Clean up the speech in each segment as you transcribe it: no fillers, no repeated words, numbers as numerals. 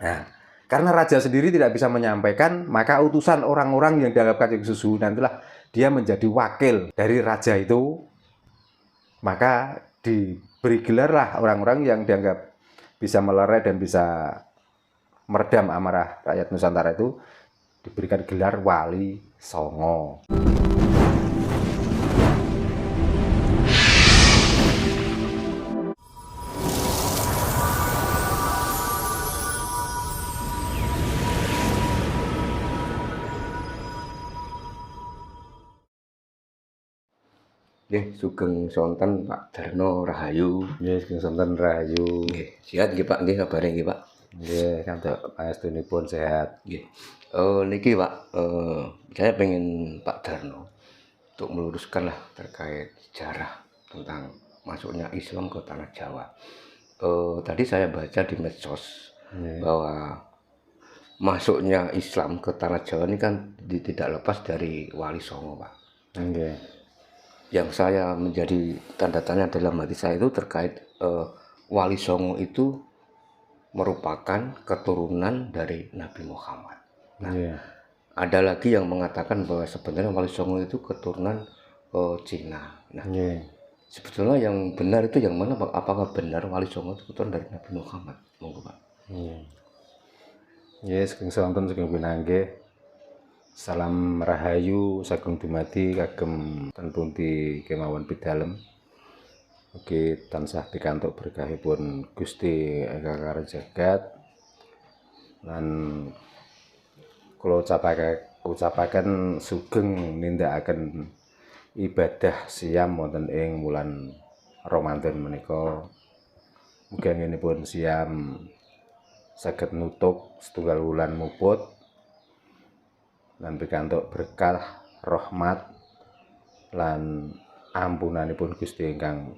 Nah, karena raja sendiri tidak bisa menyampaikan, maka utusan orang-orang yang dianggap Kanjeng Susuhunan itulah dia menjadi wakil dari raja itu. Maka diberi gelarlah orang-orang yang dianggap bisa melerai dan bisa meredam amarah rakyat Nusantara itu, diberikan gelar Wali Songo. Nggih, sugeng sonten Pak Darno Rahayu. Nggih, sugeng sonten Rahayu. Nggih, sehat nggih Pak, nggih kabare nggih Pak. Nggih, kantuk pangestunipun sehat. Nggih. Niki Pak, saya pengen Pak Darno untuk meluruskan lah terkait sejarah tentang masuknya Islam ke tanah Jawa. Tadi saya baca di medsos bahwa masuknya Islam ke tanah Jawa ini kan tidak lepas dari Wali Songo Pak. Nggih. Yang saya menjadi tanda tanya dalam hati saya itu terkait Wali Songo itu merupakan keturunan dari Nabi Muhammad. Nah, ada lagi yang mengatakan bahwa sebenarnya Wali Songo itu keturunan Cina. Nah, sebetulnya yang benar itu yang mana Pak? Apakah benar Wali Songo itu keturunan dari Nabi Muhammad? Monggo Pak. Sugeng sonten sugeng pinanggih. Salam Rahayu sagung dumadi kagem ten pundi kemawon pidalem. Mugi tansah pikantuk berkahipun Gusti Engkang Jagat. Lan kula ucapaken sugeng nindakaken ibadah siam wonten ing wulan Ramadan menika. Mugi anggenipun siam saged nutup setunggal wulan muput lan pikantuk berkah rahmat lan ampunanipun Gusti Ingkang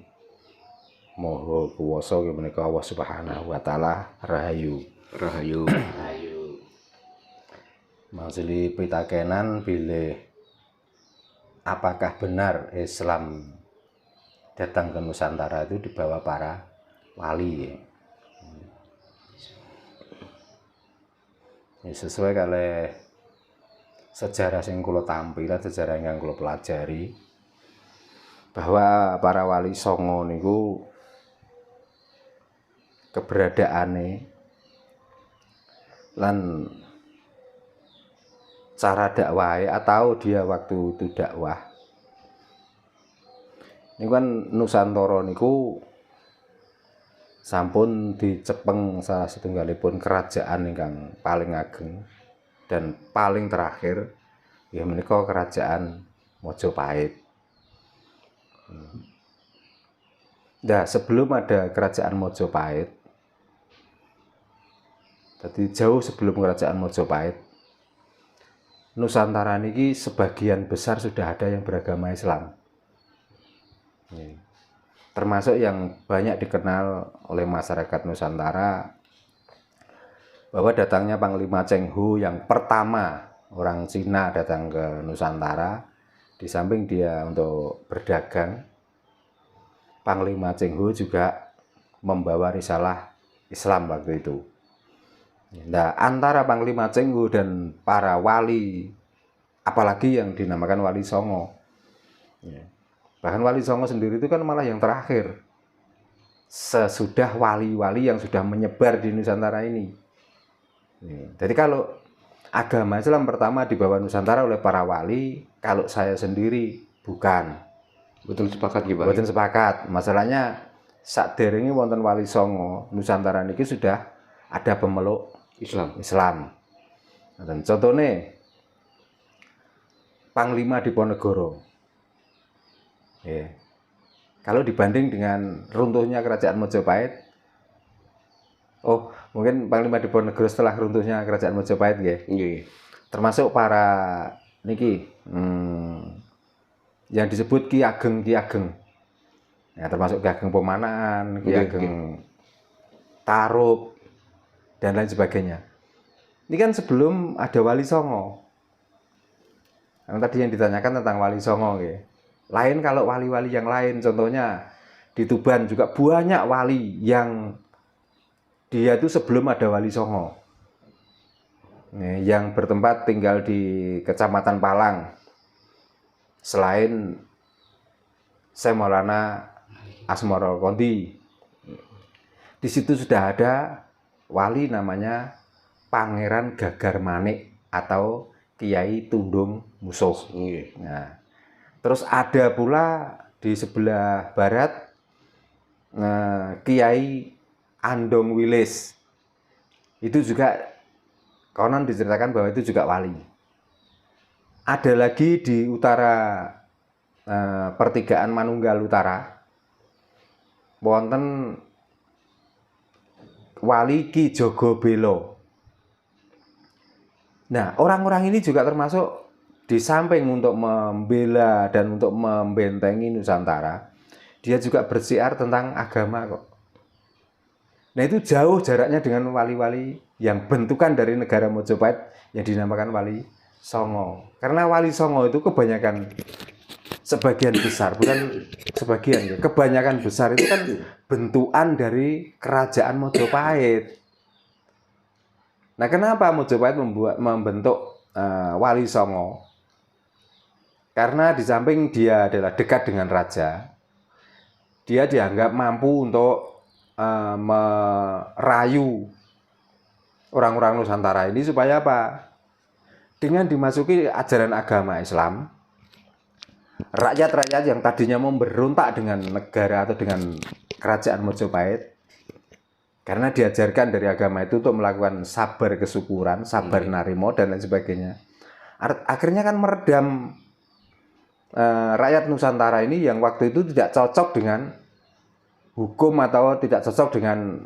Maha Kuwasa menika Allah Subhanahu wa taala. Rahayu. Rahayu. Mangsuli pitakenan bilih apakah benar Islam datang ke Nusantara itu dibawa para wali? Sesuai kalih sejarah sing kula tampilan, sejarah yang kula pelajari, bahwa para wali songo niku keberadaane lan cara dakwah atau dia waktu itu dakwah ini kan Nusantara niku sampun dicepeng salah setunggalipun kerajaan ingkang paling ageng dan paling terakhir ya menika kerajaan Majapahit. Nah, sebelum ada kerajaan Majapahit, jadi jauh sebelum kerajaan Majapahit, Nusantara niki sebagian besar sudah ada yang beragama Islam. Termasuk yang banyak dikenal oleh masyarakat Nusantara bahwa datangnya Panglima Cheng Ho yang pertama orang Cina datang ke Nusantara, di samping dia untuk berdagang, Panglima Cheng Ho juga membawa risalah Islam waktu itu. Nah, antara Panglima Cheng Ho dan para wali, apalagi yang dinamakan Wali Songo, bahkan Wali Songo sendiri itu kan malah yang terakhir sesudah wali-wali yang sudah menyebar di Nusantara ini. Jadi kalau agama Islam pertama dibawa Nusantara oleh para wali, kalau saya sendiri bukan. Betul sepakat nggih Pak. Betul sepakat. Masalahnya sakderenge wonten Wali Songo, Nusantara niki sudah ada pemeluk Islam. Dan contohnya Panglima Diponegoro. Kalau dibanding dengan runtuhnya kerajaan Majapahit, mungkin Panglima Diponegoro setelah runtuhnya kerajaan Majapahit nggih. Termasuk para niki yang disebut Ki Ageng. Ya, termasuk Ki Ageng Pemanaan, Ki Ageng Tarup dan lain sebagainya. Ini kan sebelum ada Wali Songo. Yang tadi yang ditanyakan tentang Wali Songo nggih. Lain kalau wali-wali yang lain, contohnya di Tuban juga banyak wali yang dia itu sebelum ada Wali Songo. yang bertempat tinggal di Kecamatan Palang. Selain Syekh Maulana Asmoro Kondi, di situ sudah ada wali namanya Pangeran Gagar Manik atau Kiai Tundung Musuh. Nah, terus ada pula di sebelah barat Kiai Andong Wilis. Itu juga konon diceritakan bahwa itu juga wali. Ada lagi di utara pertigaan Manunggal Utara, wonten wali Ki Jogobelo. Nah, orang-orang ini juga termasuk di samping untuk membela dan untuk membentengi Nusantara, dia juga bersiar tentang agama kok. Nah, itu jauh jaraknya dengan wali-wali yang bentukan dari negara Mojopahit yang dinamakan Wali Songo. Karena Wali Songo itu kebanyakan, sebagian besar, bukan sebagian, kebanyakan besar itu kan bentukan dari kerajaan Mojopahit. Nah, kenapa Mojopahit membentuk Wali Songo? Karena di samping dia adalah dekat dengan raja, dia dianggap mampu untuk merayu orang-orang Nusantara ini supaya apa? Dengan dimasuki ajaran agama Islam, rakyat-rakyat yang tadinya memberontak dengan negara atau dengan kerajaan Mojopahit, karena diajarkan dari agama itu untuk melakukan sabar kesyukuran, sabar narimo dan lain sebagainya. Akhirnya kan meredam rakyat Nusantara ini yang waktu itu tidak cocok dengan hukum atau tidak cocok dengan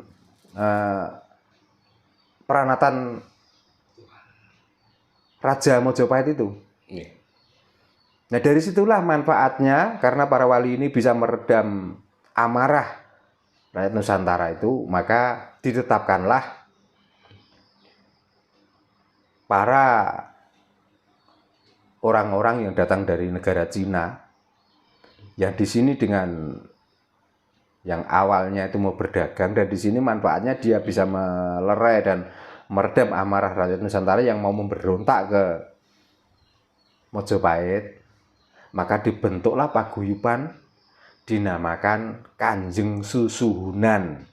peranatan Raja Mojopahit itu. Nah, dari situlah manfaatnya, karena para wali ini bisa meredam amarah rakyat Nusantara itu, maka ditetapkanlah para orang-orang yang datang dari negara Cina, yang di sini dengan yang awalnya itu mau berdagang, dan di sini manfaatnya dia bisa melerai dan meredam amarah rakyat Nusantara yang mau memberontak ke Mojopahit. Maka dibentuklah paguyuban dinamakan Kanjeng Susuhunan.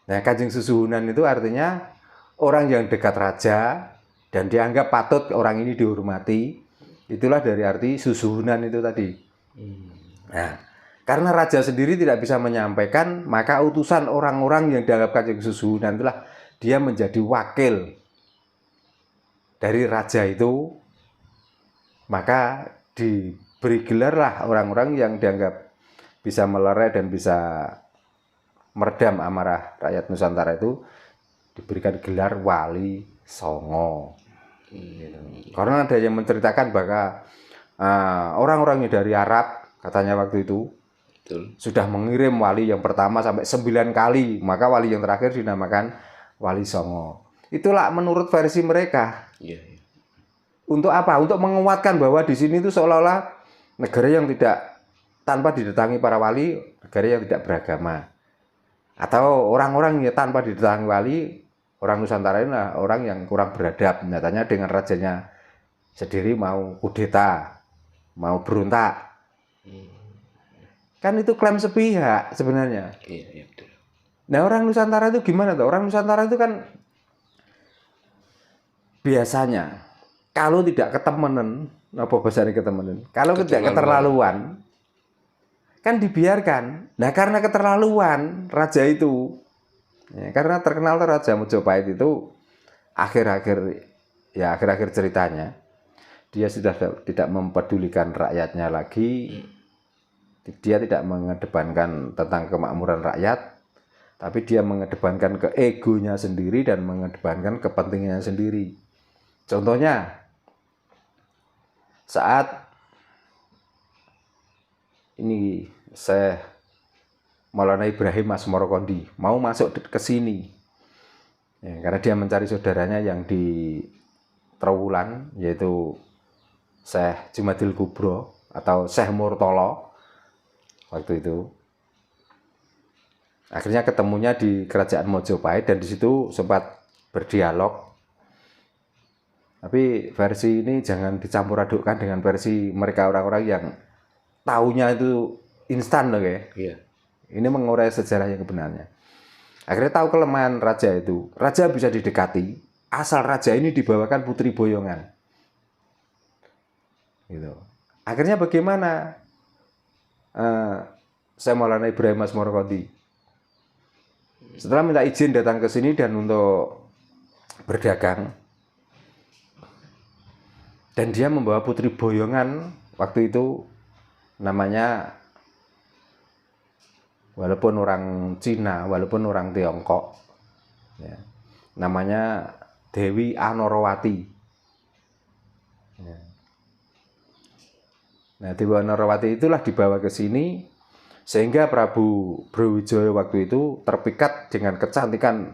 Nah, Kanjeng Susuhunan itu artinya orang yang dekat raja dan dianggap patut orang ini dihormati. Itulah dari arti Susuhunan itu tadi. Nah, karena raja sendiri tidak bisa menyampaikan, maka utusan orang-orang yang dianggap Kanjeng Susuhunan itulah dia menjadi wakil dari raja itu. Maka diberi gelarlah orang-orang yang dianggap bisa melerai dan bisa meredam amarah rakyat Nusantara itu, diberikan gelar Wali Songo. Karena ada yang menceritakan bahwa orang-orang yang dari Arab, katanya waktu itu, sudah mengirim wali yang pertama sampai 9 kali, maka wali yang terakhir dinamakan Wali Songo. Itulah menurut versi mereka. Untuk apa? Untuk menguatkan bahwa di sini itu seolah-olah negara yang tidak, tanpa didatangi para wali, negara yang tidak beragama. Atau orang-orang yang tanpa didatangi wali, orang Nusantara ini orang yang kurang beradab. Nyatanya dengan rajanya sendiri mau kudeta, mau berontak. Kan itu klaim sepihak sebenarnya. Iya, betul. Nah, orang Nusantara itu gimana tuh? Orang Nusantara itu kan biasanya kalau tidak ketemenan, apa bahasanya ketemenan? Kalau tidak keterlaluan, kan dibiarkan. Nah, karena keterlaluan raja itu, ya, karena terkenal Raja Mojopahit itu akhir-akhir ceritanya, dia sudah tidak mempedulikan rakyatnya lagi. Dia tidak mengedepankan tentang kemakmuran rakyat, tapi dia mengedepankan keegonya sendiri dan mengedepankan kepentingannya sendiri. Contohnya, saat ini Syekh Maulana Ibrahim Asmoro Kondi mau masuk ke sini, ya, karena dia mencari saudaranya yang di Trowulan, yaitu Syekh Jumadil Kubro atau Syekh Murtolo waktu itu. Akhirnya ketemunya di kerajaan Mojopahit dan di situ sempat berdialog. Tapi versi ini jangan dicampur adukkan dengan versi mereka orang-orang yang taunya itu instan loh ya. Iya. Ini mengurai sejarah yang sebenarnya. Akhirnya tahu kelemahan raja itu. Raja bisa didekati, asal raja ini dibawakan putri boyongan. Gitu. Akhirnya bagaimana? Saya Maulana Ibrahim Mas Morkodi setelah minta izin datang ke sini dan untuk berdagang, dan dia membawa putri boyongan waktu itu, namanya walaupun orang Cina, walaupun orang Tiongkok, ya, namanya Dewi Anorowati. Ya. Nah, Dewi Anorowati itulah dibawa ke sini sehingga Prabu Brawijaya waktu itu terpikat dengan kecantikan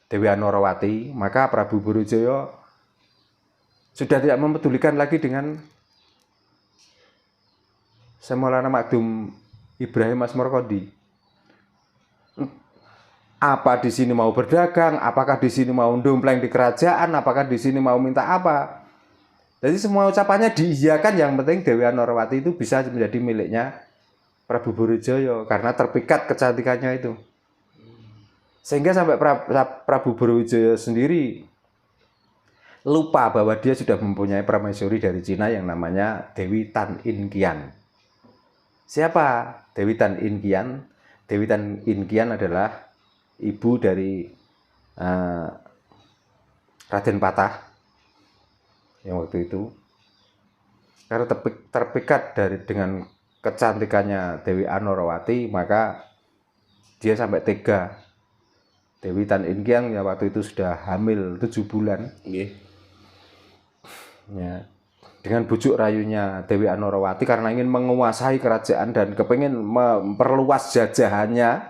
Dewi Anorowati, maka Prabu Brawijaya sudah tidak mempedulikan lagi dengan Maulana Makdum Ibrahim Mas Morkodi. Apa di sini mau berdagang, apakah di sini mau dompleng di kerajaan, apakah di sini mau minta apa. Jadi semua ucapannya diiyakan, yang penting Dewi Anorowati itu bisa menjadi miliknya Prabu Brawijaya karena terpikat kecantikannya itu. Sehingga sampai Prabu Brawijaya sendiri lupa bahwa dia sudah mempunyai permaisuri dari Cina yang namanya Dewi Tan In Kian. Siapa Dewi Tan In Kian? Dewi Tan In Kian adalah ibu dari Raden Patah yang waktu itu. Karena terpikat dengan kecantikannya Dewi Anorowati, maka dia sampai tega. Dewi Tan In Kian ya waktu itu sudah hamil 7 bulan. Ya, dengan bujuk rayunya Dewi Anorowati karena ingin menguasai kerajaan dan kepingin memperluas jajahannya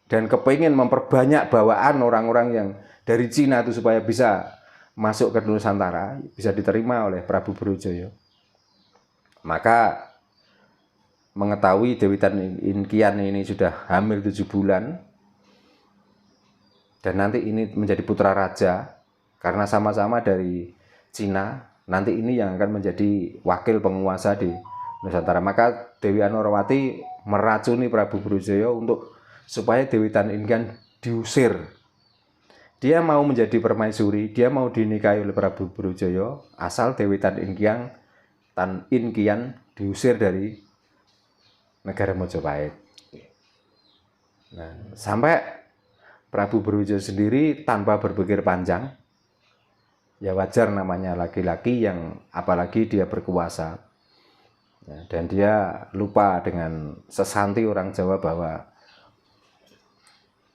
dan kepingin memperbanyak bawaan orang-orang yang dari Cina itu supaya bisa masuk ke Nusantara, bisa diterima oleh Prabu Brawijaya. Maka mengetahui Dewi Tan In Kian ini sudah hamil 7 bulan dan nanti ini menjadi putra raja karena sama-sama dari Cina, nanti ini yang akan menjadi wakil penguasa di Nusantara. Maka Dewi Anorowati meracuni Prabu Brawijaya untuk supaya Dewi Tan In Kian diusir. Dia mau menjadi permaisuri, dia mau dinikahi oleh Prabu Brawijaya asal Dewi Tan In Kian diusir dari negara Mojopahit. Nah, sampai Prabu Brawijaya sendiri tanpa berpikir panjang, ya wajar namanya laki-laki yang apalagi dia berkuasa, ya, dan dia lupa dengan sesanti orang Jawa bahwa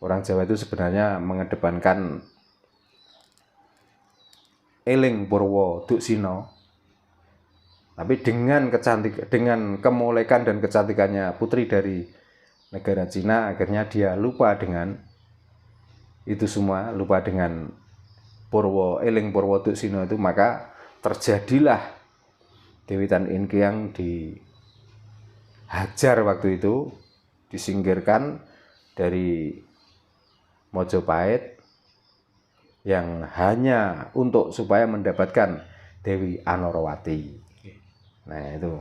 orang Jawa itu sebenarnya mengedepankan eling purwo duksina. Tapi dengan kemolekan dan kecantikannya putri dari negara Cina, akhirnya dia lupa dengan itu semua, lupa dengan eling purwo duksina itu, maka terjadilah Dewi Tan In Kian dihajar waktu itu, disingkirkan dari Mojopahit yang hanya untuk supaya mendapatkan Dewi Anorowati. Nah itu.